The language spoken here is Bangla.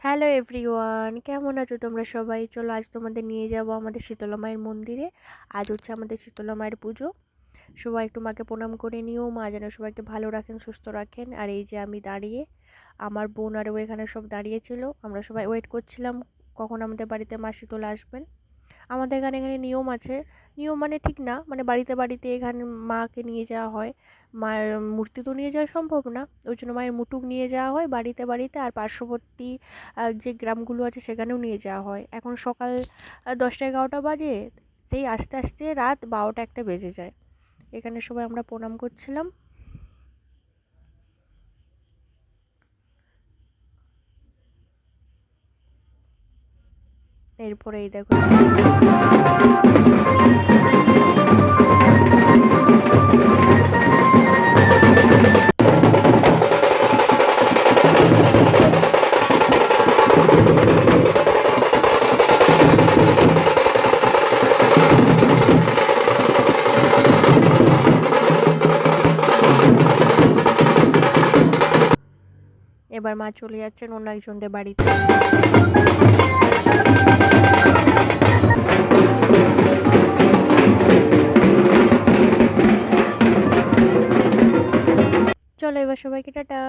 হ্যালো এভরিওয়ান, কেমন আছো তোমরা সবাই? চলো আজ তোমাদের নিয়ে যাব আমাদের শীতলা মায়ের মন্দিরে। আজ হচ্ছে আমাদের শীতলা মায়ের পুজো। সবাই একটু মাকে প্রণাম করে নিও, মা যেন সবাইকে ভালো রাখেন, সুস্থ রাখেন। আর এই যে আমি দাঁড়িয়ে, আমার বোন আর ও এখানে সব দাঁড়িয়ে ছিল। আমরা সবাই ওয়েট করছিলাম কখন আমাদের বাড়িতে মা শীতলা আসবেন। আমাদের এখানে নিয়ম আছে। নিয়ম মানে ঠিক না, মানে বাড়িতে বাড়িতে এখানে মাকে নিয়ে যাওয়া হয়। মায়ের মূর্তি তো নিয়ে যাওয়া সম্ভব না, ওই জন্য মায়ের মুটুক নিয়ে যাওয়া হয় বাড়িতে বাড়িতে। আর পার্শ্ববর্তী যে গ্রামগুলো আছে সেখানেও নিয়ে যাওয়া হয়। এখন সকাল 10টা 11টা বাজে, সেই আস্তে আস্তে রাত 12টা 1টা বেজে যায়। এখানে সবাই আমরা প্রণাম করছিলাম। এরপরে এই দেখো, এবার মা চলে যাচ্ছেন অন্য একজনদের বাড়িতে। চলো এবার সবাইকে টাটা।